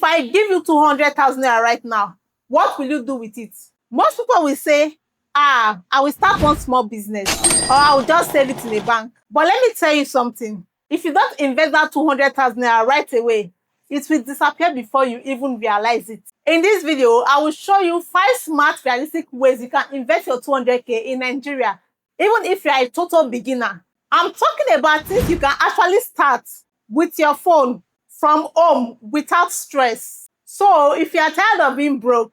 I give you 200,000 naira right now, what will you do with it? Most people will say, I will start one small business, or I will just save it in a bank. But let me tell you something. If you don't invest that 200,000 naira right away, it will disappear before you even realize it. In this video, I will show you 5 smart, realistic ways you can invest your 200k in Nigeria, even if you are a total beginner. I'm talking about things you can actually start with your phone from home without stress. So if you are tired of being broke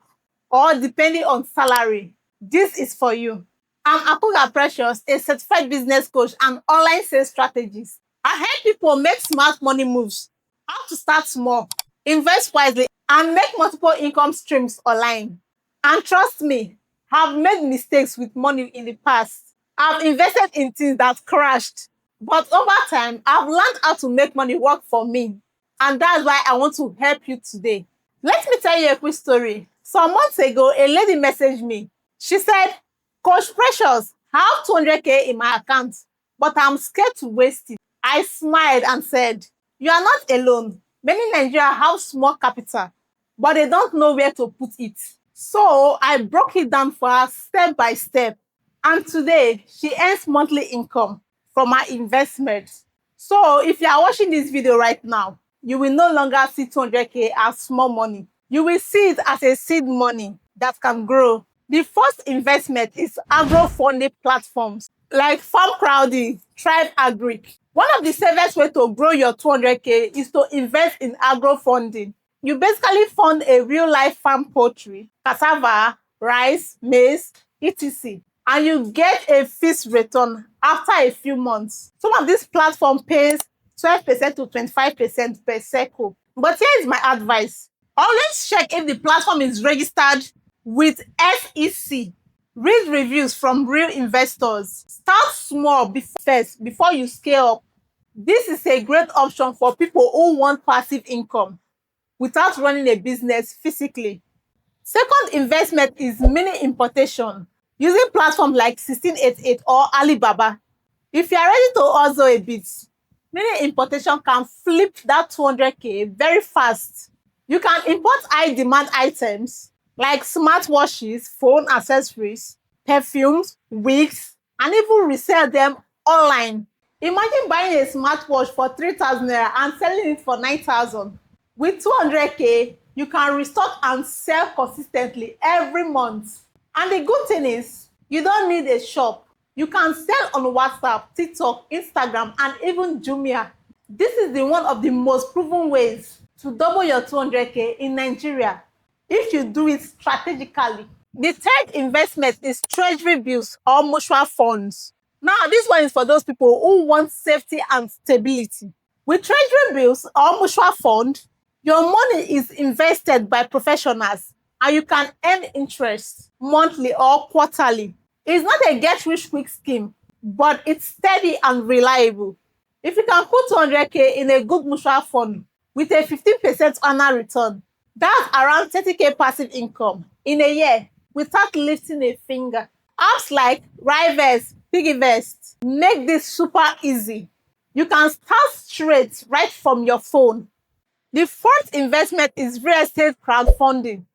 or depending on salary, this is for you. I'm Akugha Precious, a certified business coach and online sales strategist. I help people make smart money moves, how to start small, invest wisely, and make multiple income streams online. And trust me, I've made mistakes with money in the past. I've invested in things that crashed. But over time, I've learned how to make money work for me. And that's why I want to help you today. Let me tell you a quick story. Some months ago, a lady messaged me. She said, Coach Precious, I have 200k in my account, but I'm scared to waste it. I smiled and said, you are not alone. Many Nigerians have small capital, but they don't know where to put it. So I broke it down for her step by step. And today, she earns monthly income from her investments. So if you are watching this video right now, you will no longer see 200k as small money. You will see it as a seed money that can grow. The first investment is agro funding platforms like Farm Crowdfunding, Thrive Agri. One of the safest ways to grow your 200k is to invest in agro funding. You basically fund a real-life farm poultry, cassava, rice, maize, etc. And you get a fixed return after a few months. Some of these platforms pays 12% to 25% per cycle. But here is my advice. Always check if the platform is registered with SEC. Read reviews from real investors. Start small before you scale up. This is a great option for people who want passive income without running a business physically. Second investment is mini importation, using platforms like 1688 or Alibaba. If you are ready to hustle a bit, mini importation can flip that 200k very fast. You can import high demand items like smartwatches, phone accessories, perfumes, wigs, and even resell them online. Imagine buying a smartwatch for 3,000 naira and selling it for 9,000. With 200k, you can restock and sell consistently every month. And the good thing is, you don't need a shop. You can sell on WhatsApp, TikTok, Instagram, and even Jumia. This is one of the most proven ways to double your 200k in Nigeria if you do it strategically. The third investment is treasury bills or mutual funds. Now, this one is for those people who want safety and stability. With treasury bills or mutual fund, your money is invested by professionals and you can earn interest monthly or quarterly. It's not a get-rich-quick scheme, but it's steady and reliable. If you can put 200k in a good mutual fund with a 15% annual return, that's around 30k passive income in a year without lifting a finger. Apps like Rivers, Piggyvest make this super easy. You can start straight right from your phone. The fourth investment is real estate crowdfunding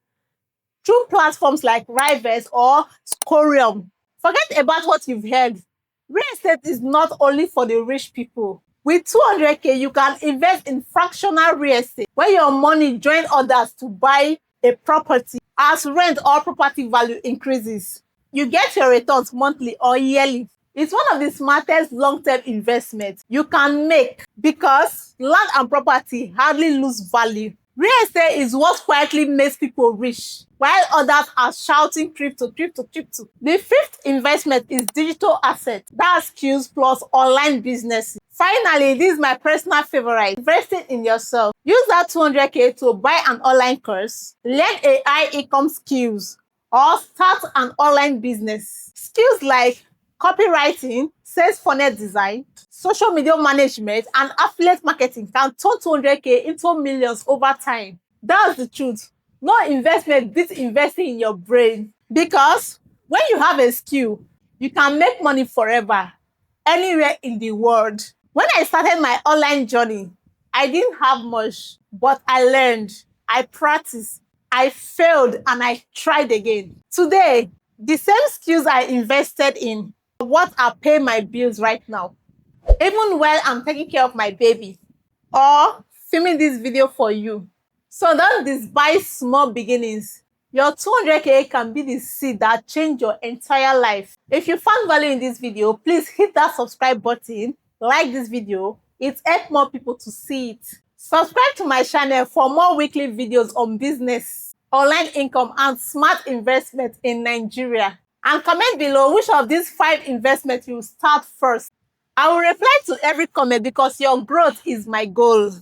through platforms like Rivers or Scorium. Forget about what you've heard. Real estate is not only for the rich people. With 200k, you can invest in fractional real estate, where your money joins others to buy a property. As rent or property value increases, you get your returns monthly or yearly. It's one of the smartest long-term investments you can make because land and property hardly lose value. Real estate is what quietly makes people rich, while others are shouting crypto, crypto, crypto. The fifth investment is digital assets. That's skills plus online businesses. Finally, this is my personal favorite, investing in yourself. Use that 200k to buy an online course, learn AI income skills, or start an online business. Skills like copywriting, sales funnel design, social media management, and affiliate marketing can turn 200k into millions over time. That's the truth. No investment beats investing in your brain. Because when you have a skill, you can make money forever, anywhere in the world. When I started my online journey, I didn't have much, but I learned. I practiced, I failed, and I tried again. Today, the same skills I invested in are what are paying my bills right now. Even while I'm taking care of my baby or filming this video for you. So don't despise small beginnings. Your 200K can be the seed that change your entire life. If you found value in this video, please hit that subscribe button, like this video. It helps more people to see it. Subscribe to my channel for more weekly videos on business, online income, and smart investment in Nigeria. And comment below which of these 5 investments you start first. I will reply to every comment because your growth is my goal.